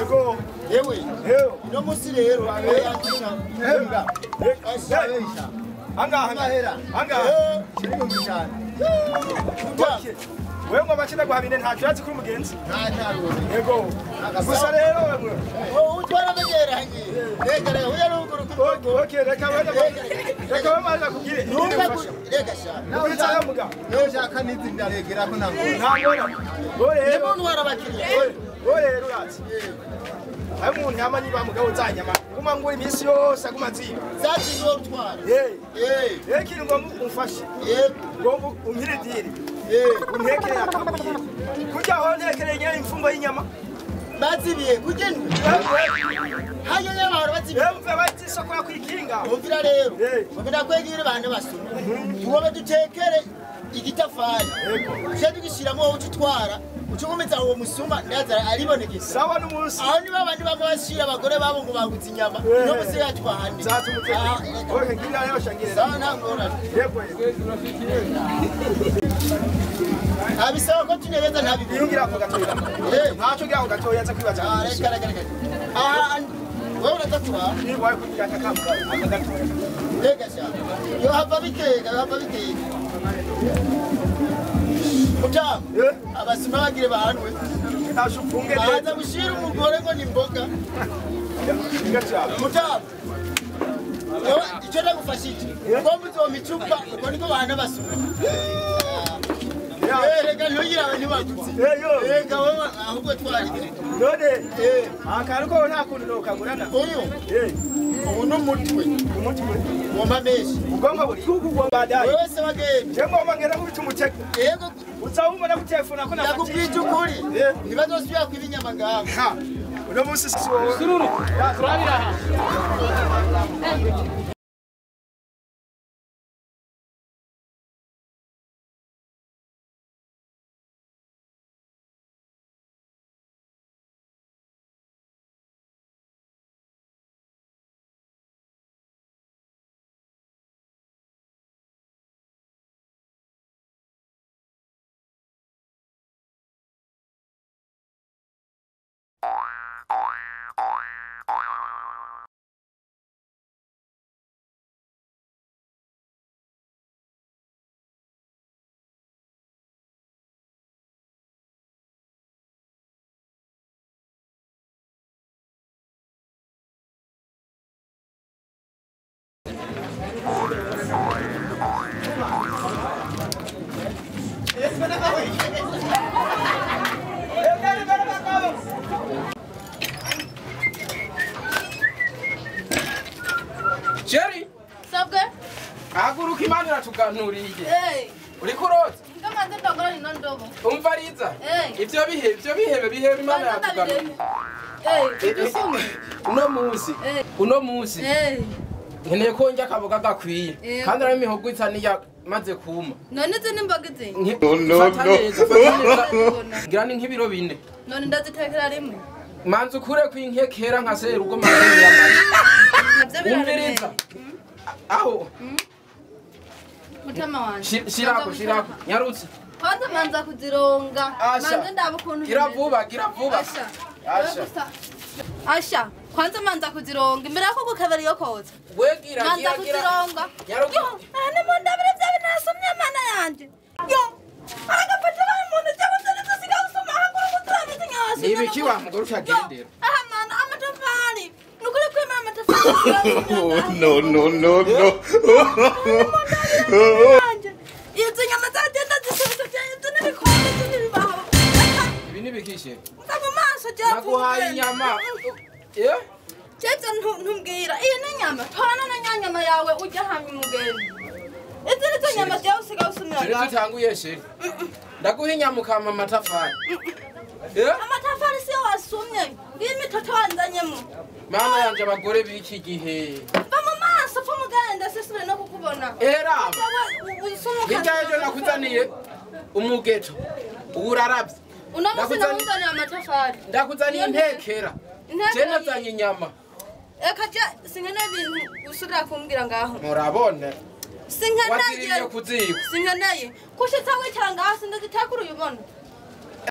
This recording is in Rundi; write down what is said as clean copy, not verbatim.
Yego. Yewe. Yo. No musi rero yantina. Hembwa. Ashabeisha. Anga hera. Anga. Kirimo cyane. Wewe ngo bakina guhabine nta cyatsi kuri mugenzi. Nta rwose. Yego. Gusa rero wewe. Utwara bagera hangi. Regere uya ruguru ku. Okay, reka wamaza kubwire. Rega sha. Nawe cyamuga. Yo shaka nizinda regera ko nango. Ntangora. Gore. Umuntu warabakiriye. Gore rero urazi. Umuntu yamanyi bamugabo zanyama. Kuma ngura imisi yose aguma ziba. Zati yo utwara. Ekiri ngo umfashe. Ngo unkire diri. Untekere akabuye. Kujya aho ntekere nyari imfungo y'inyama. Bazibiye kugendwe. Hayo y'abahora bazibiye. Mve bati soko yakwikinga. Umvira rero. Bagenda kwegire bande basuma. Tuwobe dutekere igitafari. Cyo gishiramo wowe utwara. Ucugumeza uwo musuma ndaza aribonekeza. Sawa n'umunsi. Aho ni babandi bamwashira abagore babo ngo baguze inyama. No musi yatwahande. Zatumutse. Oke ngira yo shangire. Sawa nangora. Yego. Abisaba ko tunebeza ntabibiri ngira ko gatoya. Ntaco ngira ko gatoya za kwibaza. Reka. Wewe unatatua? Ni wapi kujaka kama akagatoya. Reka sha. Yo hapa bitega. Mutamu. Abasima bagire bahanwe. Ashufunge neza. Baza gushira umugore ngo ni mboga. Mutamu. Icyo ndagufashije. Ngo muzo micupa uko niko bahana basuma. Rega ntugira abantu bagutse. Rega wowe ahubwo twari. None akaruko nta kuntu nokagurana. Ubu n'umutwe. Woma meshi. Ugomba buri kugwa badaye. Wese bagende. Je ngomba ngera kubita umutego. Yego uzawumona gutefuna ko nakubwije ukuri. Ntibazosubira kwibinyama ngaho. Ha. Uno munsi sururu. Turabira ha. Jerry, sabwe? Ahaguruka Imana iratuganuriye. Uri kuroza? Ngamaze ndagora ino ndobo. Umva ariza? Ivyo bihebe Imana iratuganuriye. Dusome. Uno musi. Nkeneye ko njya kaboga gakwiye. Kandi ari imihogo itaniya maze kuma. None ze nimboga izi? No. Ngira ni nk'ibiro 4. None ndazitekera rimwe. Manzu kure kwinkekera nka se rugo maze yamaze. Umviriza. Aho. Mutama wanje. Shirako. Nyarutse. Kwanza manza kuzironga. Manza ndabukuntu. Gira vuba. Asha. Kwanza manza kuzironga. Imbere yako gukabera iyo koza. Wegira. Manza kuzironga. Nyaruka. Nane mundabire byabe nasomye mana yanje. Yo. Aragapata bari muntu cyangwa se nasiga usoma hangura mutane tinyasi. Nibi kiwa mugoro cyagendera. Aha mana amatafari. Nukuri kwema amatafari. No. Izi nyama zagenda zisubiza byanyu n'ibikoni n'bibaho. Ibi nibikishe. Ngabo maso cyane. Naguhaye inyama. Cece ntumbwira. Iyi ni nyama. Twana na nyanyama yawe ujya hamwe umugeni. Izi ni nyama zawe usiga usumira. Shiri tutanguye shiri. Ndaguha inyama ukama amatafari. Amatafari siyo wasumye. Ngiyi mitoto wanzanyemo. Mama yanje abagore biki gihe. Vamo maso pfa mugenda sisubire no kukubona. Era. Usumuka. Ngijaje nakuzaniye umugeto. Uraravye. Unamusi namuzaniye amatafari. Ndakuzaniye intekera. Je nazanye inyama. Ekaje singene ibintu usubira kumbwira ngaho. Murabone. Sinkenaye kuziba. Sinkenaye. Kushitsa wicara ngaho sindaziteka uruyubona.